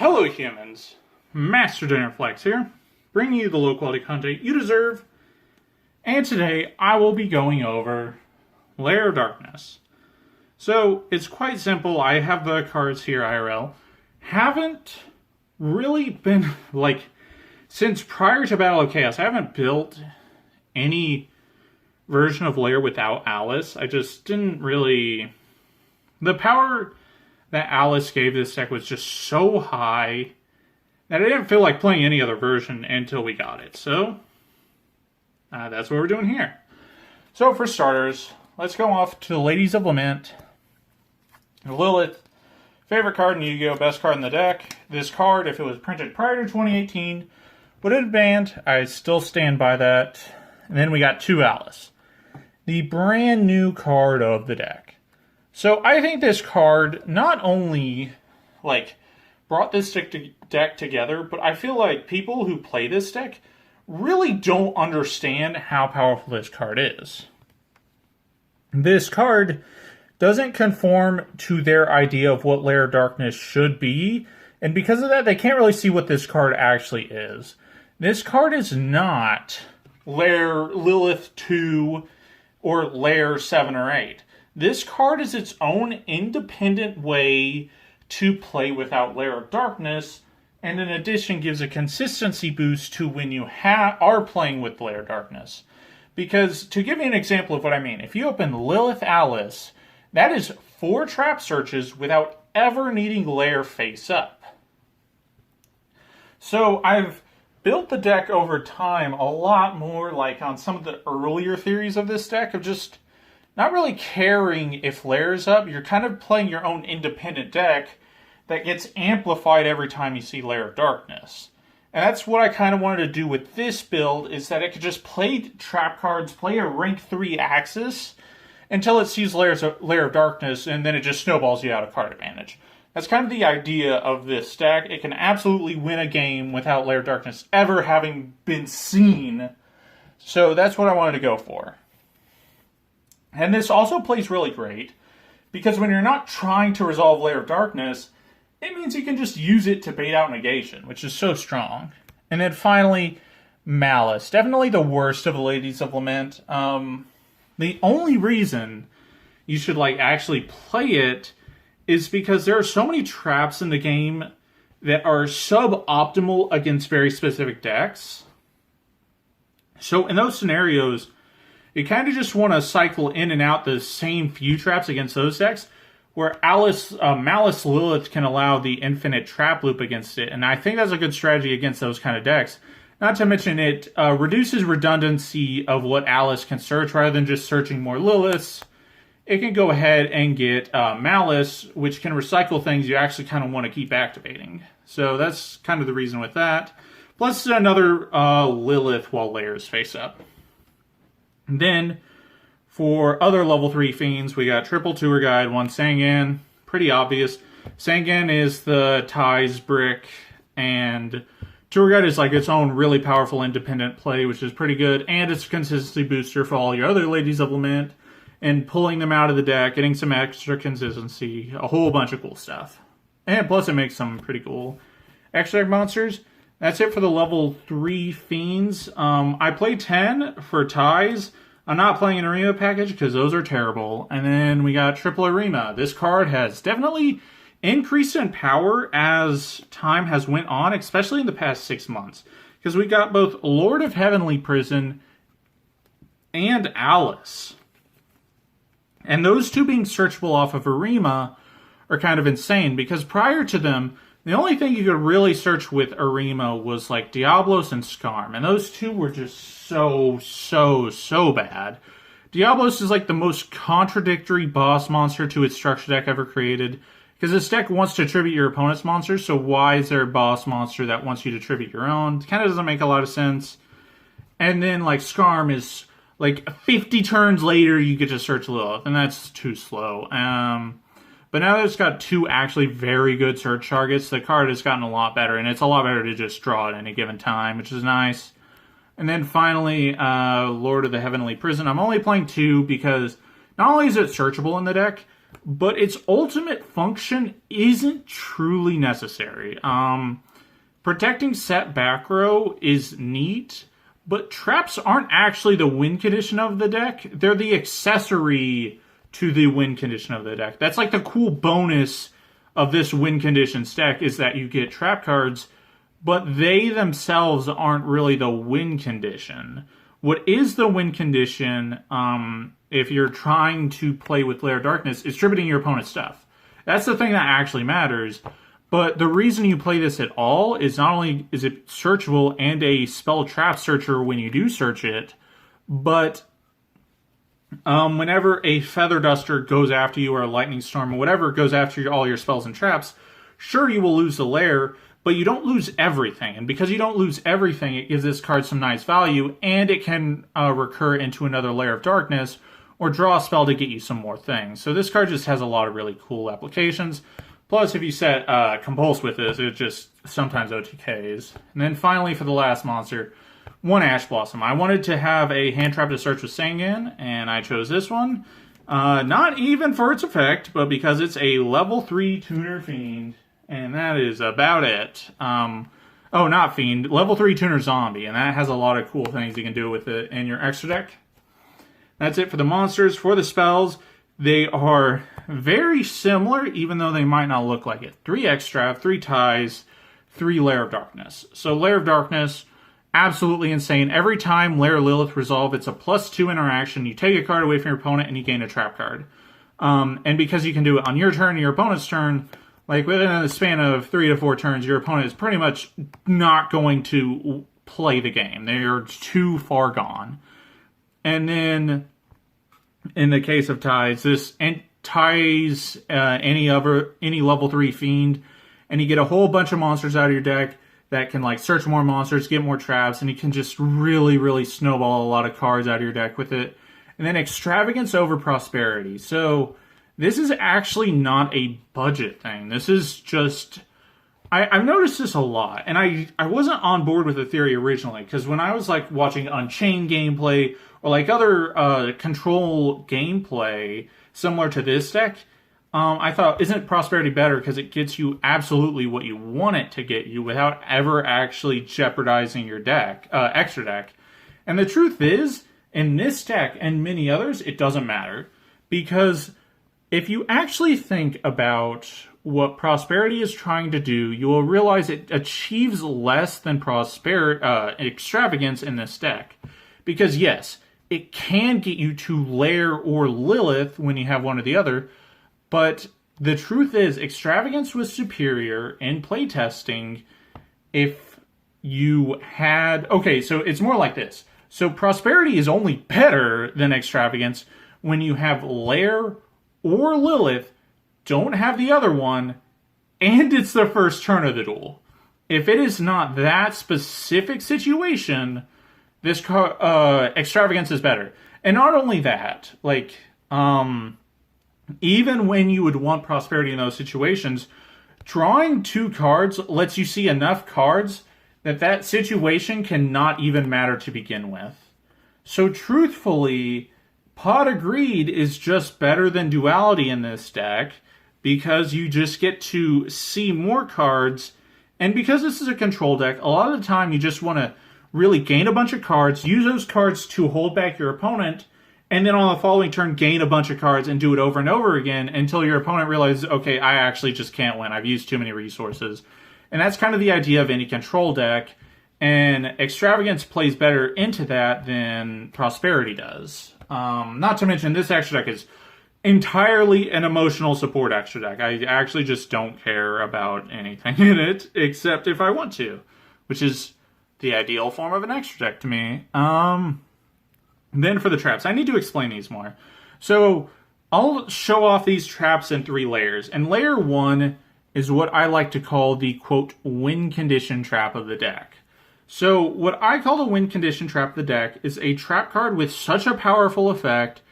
Hello humans, Master Dinnerflex here, bringing you the low quality content you deserve, and today I will be going over Lair of Darkness. So, it's quite simple. I have the cards here IRL. Haven't really been, since prior to Battle of Chaos, I haven't built any version of Lair without Alice. I just didn't really... The power that Alice gave this deck was just so high that I didn't feel like playing any other version until we got it. So, that's what we're doing here. So, for starters, let's go off to the Ladies of Lament. Lilith, favorite card in Yu-Gi-Oh! Best card in the deck. This card, if it was printed prior to 2018, would have been banned. I still stand by that. And then we got 2 Alice, the brand new card of the deck. So I think this card not only, brought this deck together, but I feel like people who play this deck really don't understand how powerful this card is. This card doesn't conform to their idea of what Lair of Darkness should be, and because of that, they can't really see what this card actually is. This card is not Lair Lilith 2 or Lair 7 or 8. This card is its own independent way to play without Lair of Darkness, and in addition gives a consistency boost to when you are playing with Lair of Darkness. Because, to give you an example of what I mean, if you open Lilith Alice, that is 4 trap searches without ever needing Lair face up. So I've built the deck over time a lot more like on some of the earlier theories of this deck of just not really caring if Lair's up. You're kind of playing your own independent deck that gets amplified every time you see Lair of Darkness. And that's what I kind of wanted to do with this build, is that it could just play trap cards, play a rank 3 Axis, until it sees Lair of Darkness, and then it just snowballs you out of card advantage. That's kind of the idea of this deck. It can absolutely win a game without Lair of Darkness ever having been seen. So that's what I wanted to go for. And this also plays really great, because when you're not trying to resolve Lair of Darkness, it means you can just use it to bait out negation, which is so strong. And then finally, Malice. Definitely the worst of the Ladies of Lament. The only reason you should actually play it is because there are so many traps in the game that are suboptimal against very specific decks. So in those scenarios, you kind of just want to cycle in and out the same few traps against those decks, where Malice Lilith can allow the infinite trap loop against it. And I think that's a good strategy against those kind of decks. Not to mention it reduces redundancy of what Alice can search. Rather than just searching more Liliths, it can go ahead and get Malice, which can recycle things you actually kind of want to keep activating. So that's kind of the reason with that. Plus another Lilith while Lair's face up. And then, for other level 3 Fiends, we got Triple Tour Guide, 1 Sangan. Pretty obvious. Sangan is the Ties brick, and Tour Guide is its own really powerful independent play, which is pretty good, and it's a consistency booster for all your other Ladies of Lament, and pulling them out of the deck, getting some extra consistency, a whole bunch of cool stuff. And plus it makes some pretty cool extra monsters. That's it for the level 3 Fiends. I play 10 for Ties. I'm not playing an Arena package because those are terrible. And then we got Triple Arena. This card has definitely increased in power as time has went on, especially in the past 6 months. Because we got both Lord of Heavenly Prison and Alice. And those two being searchable off of Arima are kind of insane, because prior to them, the only thing you could really search with Arima was Diablos and Skarm, and those two were just so bad. Diablos is the most contradictory boss monster to its structure deck ever created, because this deck wants to tribute your opponent's monsters, so why is there a boss monster that wants you to tribute your own? It kind of doesn't make a lot of sense. And then Skarm is 50 turns later you get to search Lilith, and that's too slow. But now that it's got 2 actually very good search targets, the card has gotten a lot better, and it's a lot better to just draw at any given time, which is nice. And then finally, Lord of the Heavenly Prison. I'm only playing 2 because not only is it searchable in the deck, but its ultimate function isn't truly necessary. Protecting set back row is neat, but traps aren't actually the win condition of the deck. They're the accessory to the win condition of the deck. That's like the cool bonus of this win condition stack, is that you get trap cards, but they themselves aren't really the win condition. What is the win condition, if you're trying to play with Lair Darkness, is distributing your opponent's stuff. That's the thing that actually matters. But the reason you play this at all is not only is it searchable and a spell trap searcher when you do search it, but whenever a Feather Duster goes after you, or a Lightning Storm, or whatever goes after all your spells and traps, sure, you will lose the Lair, but you don't lose everything. And because you don't lose everything, it gives this card some nice value, and it can recur into another Lair of Darkness, or draw a spell to get you some more things. So this card just has a lot of really cool applications. Plus, if you set Compulse with this, it just sometimes OTKs. And then finally, for the last monster, one Ash Blossom. I wanted to have a hand trap to search with Sangan, and I chose this one. Not even for its effect, but because it's a level 3 Tuner Fiend, and that is about it. Oh, not Fiend, level 3 Tuner Zombie, and that has a lot of cool things you can do with it in your extra deck. That's it for the monsters. For the spells, they are very similar, even though they might not look like it. 3 Extra, 3 Ties, 3 Lair of Darkness. So Lair of Darkness, absolutely insane. Every time Lair Lilith resolve, it's a +2 interaction. You take a card away from your opponent and you gain a trap card. And because you can do it on your turn and your opponent's turn, like within a span of 3 to 4 turns, your opponent is pretty much not going to play the game. They are too far gone. And then, in the case of Ties, this ties any level 3 Fiend, and you get a whole bunch of monsters out of your deck that can like search more monsters, get more traps, and you can just really, really snowball a lot of cards out of your deck with it. And then Extravagance over Prosperity. So this is actually not a budget thing. This is just... I've noticed this a lot, and I wasn't on board with the theory originally, because when I was like watching Unchained gameplay, or like other Control gameplay similar to this deck, I thought, isn't Prosperity better because it gets you absolutely what you want it to get you without ever actually jeopardizing your deck, extra deck? And the truth is, in this deck and many others, it doesn't matter, because if you actually think about what Prosperity is trying to do, you will realize it achieves less than Extravagance in this deck. Because yes, it can get you to Lair or Lilith when you have one or the other, but the truth is, Extravagance was superior in playtesting if you had... Okay, so it's more like this. So Prosperity is only better than Extravagance when you have Lair or Lilith, don't have the other one, and it's the first turn of the duel. If it is not that specific situation, this Extravagance is better. And not only that, like, even when you would want Prosperity in those situations, drawing 2 cards lets you see enough cards that situation cannot even matter to begin with. So truthfully, Pod Agreed is just better than Duality in this deck, because you just get to see more cards, and because this is a control deck, a lot of the time you just want to really gain a bunch of cards, use those cards to hold back your opponent, and then on the following turn gain a bunch of cards and do it over and over again until your opponent realizes, okay, I actually just can't win, I've used too many resources. And that's kind of the idea of any control deck, and Extravagance plays better into that than Prosperity does. Not to mention, this extra deck is entirely an emotional support extra deck. I actually just don't care about anything in it, except if I want to, which is the ideal form of an extra deck to me. Then for the traps, I need to explain these more. So I'll show off these traps in 3 layers, and layer 1 is what I like to call the, quote, win condition trap of the deck. So what I call the win condition trap of the deck is a trap card with such a powerful effect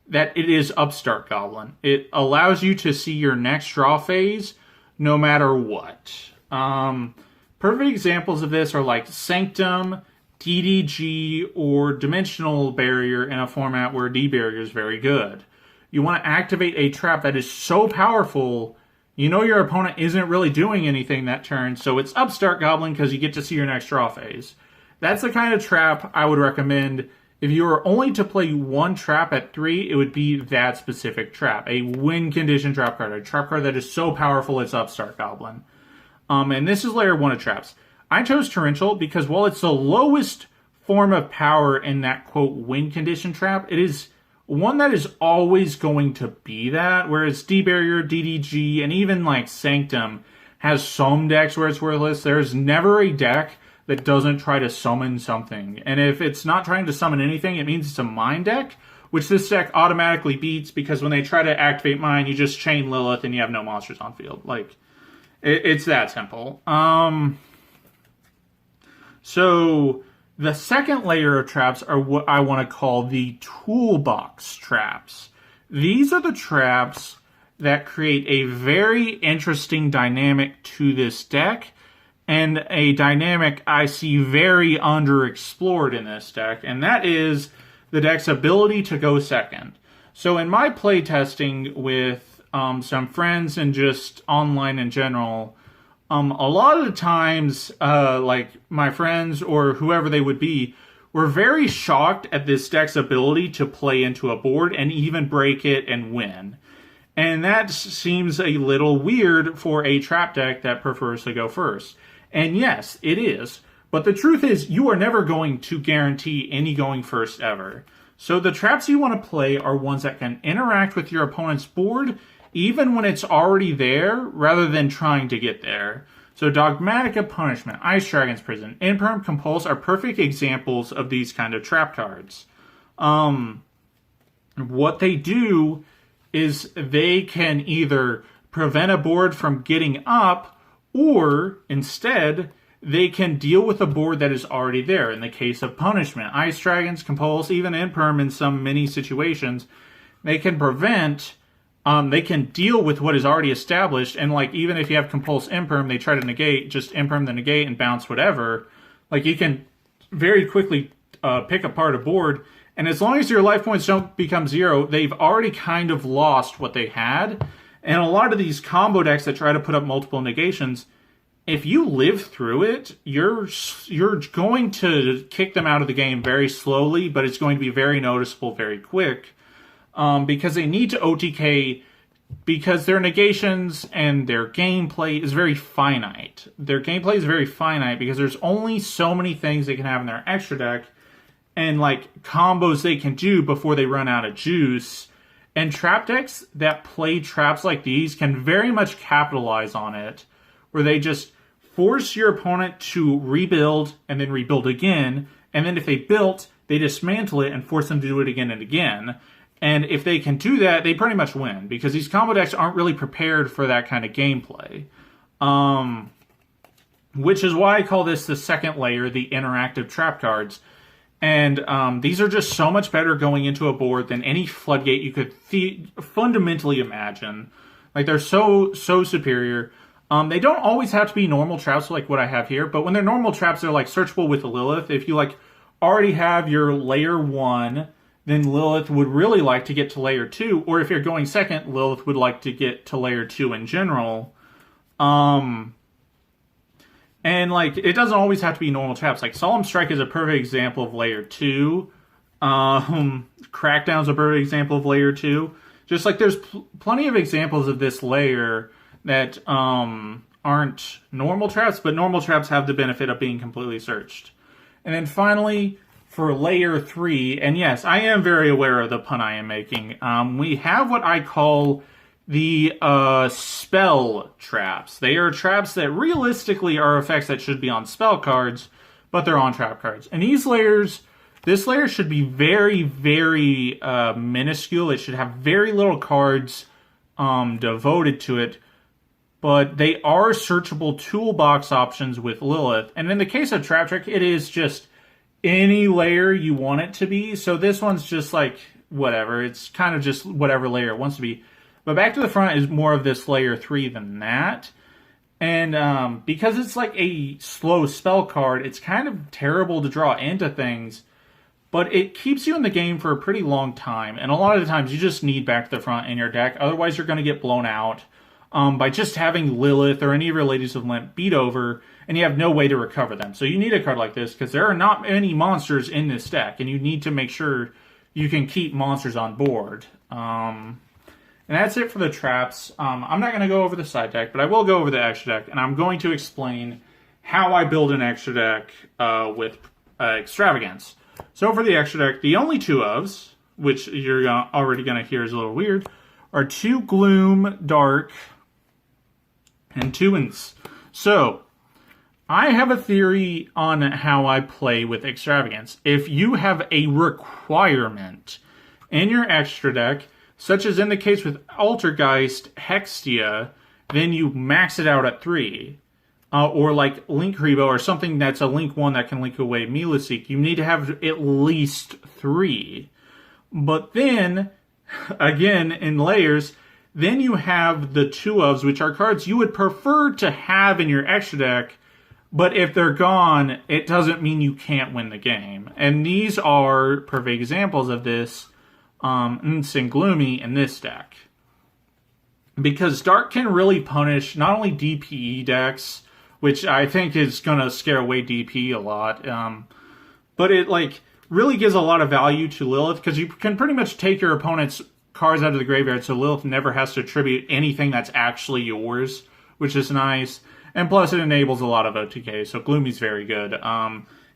that it is Upstart Goblin. It allows you to see your next draw phase no matter what. Perfect examples of this are like Sanctum, DDG, or Dimensional Barrier in a format where D Barrier is very good. you want to activate a trap that is so powerful, you know your opponent isn't really doing anything that turn, so it's Upstart Goblin because you get to see your next draw phase. That's the kind of trap I would recommend. If you were only to play one trap at 3, it would be that specific trap. A win condition trap card. A trap card that is so powerful it's Upstart Goblin. And this is layer 1 of traps. I chose Torrential because while it's the lowest form of power in that, quote, win condition trap, it is one that is always going to be that, whereas D-Barrier, DDG, and even like Sanctum has some decks where it's worthless. There's never a deck that doesn't try to summon something. And if it's not trying to summon anything, it means it's a mine deck, which this deck automatically beats because when they try to activate mine, you just chain Lilith and you have no monsters on field. Like, it's that simple. So the second layer of traps are what I want to call the Toolbox traps. These are the traps that create a very interesting dynamic to this deck, and a dynamic I see very underexplored in this deck, and that is the deck's ability to go second. So in my playtesting with some friends and just online in general, a lot of the times, like my friends or whoever they would be, were very shocked at this deck's ability to play into a board and even break it and win. And that seems a little weird for a trap deck that prefers to go first. And yes, it is. But the truth is, you are never going to guarantee any going first ever. So the traps you want to play are ones that can interact with your opponent's board even when it's already there, rather than trying to get there. So Dogmatica, Punishment, Ice Dragon's Prison, Imperm, Compulse are perfect examples of these kind of trap cards. What they do is they can either prevent a board from getting up, or instead, they can deal with a board that is already there. In the case of Punishment, Ice Dragons, Compulse, even Imperm in some many situations, they can prevent... they can deal with what is already established, and like even if you have Compulse Imperm, they try to negate, just Imperm the negate and bounce whatever. Like you can very quickly pick apart a board, and as long as your life points don't become 0, they've already kind of lost what they had. And a lot of these combo decks that try to put up multiple negations, if you live through it, you're going to kick them out of the game very slowly, but it's going to be very noticeable very quick. Because they need to OTK, because their negations and their gameplay is very finite. Their gameplay is very finite because there's only so many things they can have in their extra deck and like combos they can do before they run out of juice. And trap decks that play traps like these can very much capitalize on it, where they just force your opponent to rebuild and then rebuild again. And then if they built, they dismantle it and force them to do it again and again. And if they can do that, they pretty much win, because these combo decks aren't really prepared for that kind of gameplay. Which is why I call this the second layer, the interactive trap cards. And these are just so much better going into a board than any floodgate you could fundamentally imagine. Like, they're so superior. They don't always have to be normal traps like what I have here, but when they're normal traps, they're like searchable with Lilith. If you like already have your layer 1... then Lilith would really like to get to layer 2, or if you're going second, Lilith would like to get to layer 2 in general. And, like, it doesn't always have to be normal traps. Like, Solemn Strike is a perfect example of layer 2. Crackdown's a perfect example of layer 2. Just, like, there's plenty of examples of this layer that aren't normal traps, but normal traps have the benefit of being completely searched. And then finally... for layer 3, and yes, I am very aware of the pun I am making, we have what I call the spell traps. They are traps that realistically are effects that should be on spell cards, but they're on trap cards. And these layers, this layer should be very, very minuscule. It should have very little cards devoted to it, but they are searchable toolbox options with Lilith. And in the case of Trap Trick, it is just any layer you want it to be. So this one's just like whatever. It's kind of just whatever layer it wants to be. But Back to the Front is more of this layer 3 than that. And because it's like a slow spell card, it's kind of terrible to draw into things. but it keeps you in the game for a pretty long time, and a lot of the times you just need back to the front in your deck, otherwise you're going to get blown out by just having Lilith or any of your Ladies of Lent beat over, and you have no way to recover them. So you need a card like this, because there are not many monsters in this deck, and you need to make sure you can keep monsters on board. And that's it for the traps. I'm not going to go over the side deck, but I will go over the extra deck, and I'm going to explain how I build an extra deck with Extravagance. So for the extra deck, the only two ofs, which you're already going to hear is a little weird, are 2 Gloom Dark and 2 Ints. So I have a theory on how I play with Extravagance. If you have a requirement in your extra deck, such as in the case with Altergeist Hextia, then you max it out at 3. Or like Link Rebo or something that's a Link 1 that can link away Milaseek, you need to have at least 3. But then, again, in layers, then you have the 2 ofs, which are cards you would prefer to have in your extra deck, but if they're gone, it doesn't mean you can't win the game. And these are perfect examples of this in Gloomy in this deck. Because Dark can really punish not only DPE decks, which I think is going to scare away DP a lot. But it like really gives a lot of value to Lilith, because you can pretty much take your opponent's cards out of the graveyard, so Lilith never has to attribute anything that's actually yours, which is nice. And plus it enables a lot of OTK, so Gloomy's very good.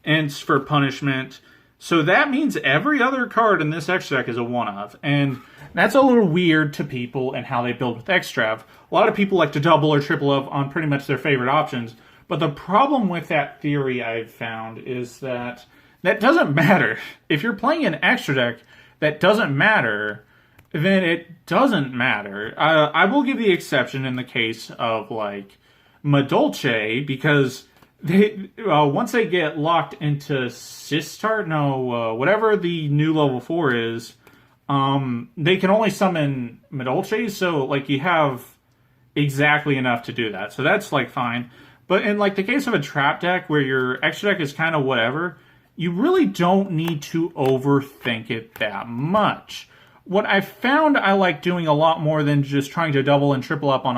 Ents for punishment. So that means every other card in this extra deck is a one-of. And that's a little weird to people and how they build with Extrav. A lot of people like to double or triple up on pretty much their favorite options. But the problem with that theory I've found is that that doesn't matter. If you're playing an extra deck that doesn't matter, then it doesn't matter. I will give the exception in the case of like Madolche, because they once they get locked into Sistar, whatever the new level 4 is, they can only summon Madolche, so like you have exactly enough to do that. So that's like fine. But in like the case of a trap deck where your extra deck is kind of whatever, you really don't need to overthink it that much. What I found I like doing a lot more than just trying to double and triple up on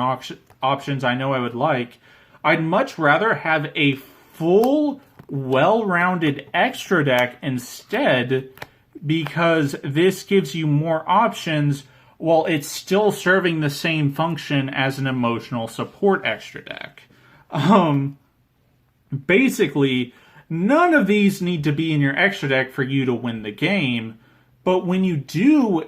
options I know I would like, I'd much rather have a full, well-rounded extra deck instead, because this gives you more options while it's still serving the same function as an emotional support extra deck. Basically, none of these need to be in your extra deck for you to win the game, but when you do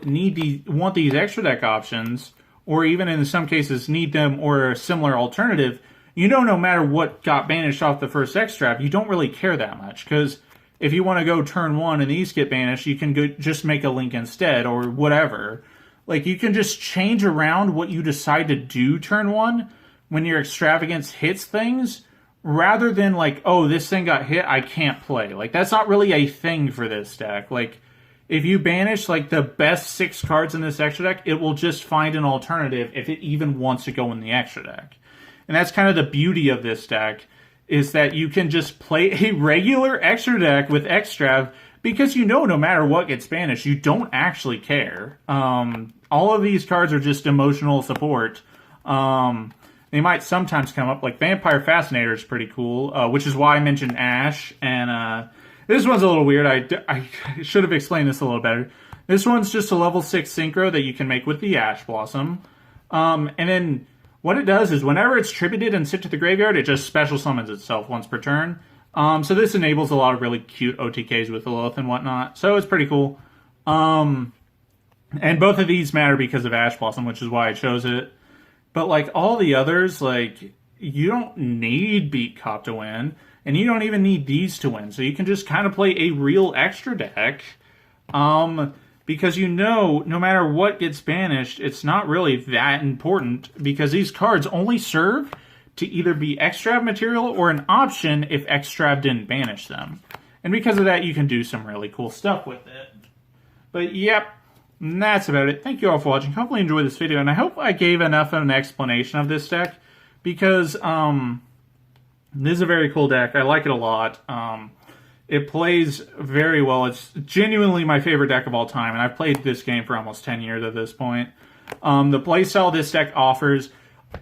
want these extra deck options, or even in some cases need them or a similar alternative, you know no matter what got banished off the first extra, you don't really care that much, because if you want to go turn 1 and these get banished, you can go just make a link instead, or whatever. Like, you can just change around what you decide to do turn 1 when your Extravagance hits things, rather than like, oh, this thing got hit, I can't play. Like, that's not really a thing for this deck. Like, if you banish like the best 6 cards in this extra deck, it will just find an alternative if it even wants to go in the extra deck. And that's kind of the beauty of this deck, is that you can just play a regular extra deck with Extrav, because you know no matter what gets banished, you don't actually care. All of these cards are just emotional support. They might sometimes come up, like Vampire Fascinator is pretty cool, which is why I mentioned Ash. And this one's a little weird. I should have explained this a little better. This one's just a level 6 synchro that you can make with the Ash Blossom. And then what it does is whenever it's tributed and sent to the graveyard, it just special summons itself once per turn. So this enables a lot of really cute OTKs with Lilith and whatnot. So it's pretty cool. And both of these matter because of Ash Blossom, which is why I chose it. But like all the others, like you don't need Beat Cop to win, and you don't even need these to win. So you can just kind of play a real extra deck. Because you know, no matter what gets banished, it's not really that important, because these cards only serve to either be Extrav material or an option if Extrav didn't banish them. And because of that, you can do some really cool stuff with it. But yep, that's about it. Thank you all for watching. Hopefully you enjoyed this video, and I hope I gave enough of an explanation of this deck, because this is a very cool deck. I like it a lot. It plays very well. It's genuinely my favorite deck of all time, and I've played this game for almost 10 years at this point. The playstyle this deck offers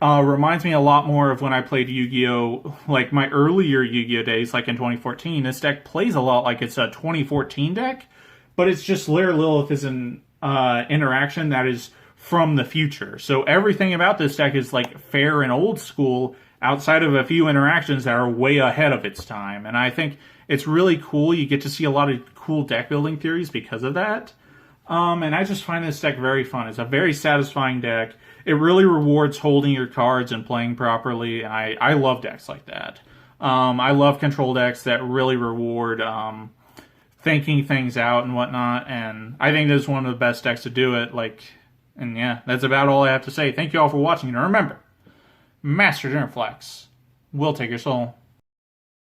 reminds me a lot more of when I played Yu-Gi-Oh! Like my earlier Yu-Gi-Oh! Days, like in 2014. This deck plays a lot like it's a 2014 deck, but it's just Lair Lilith is an interaction that is from the future. So everything about this deck is like fair and old school outside of a few interactions that are way ahead of its time. And I think it's really cool. You get to see a lot of cool deck building theories because of that. And I just find this deck very fun. It's a very satisfying deck. It really rewards holding your cards and playing properly. And I love decks like that. I love control decks that really reward thinking things out and whatnot. And I think this is one of the best decks to do it. And yeah, that's about all I have to say. Thank you all for watching. And remember, Master Dinner Flex will take your soul.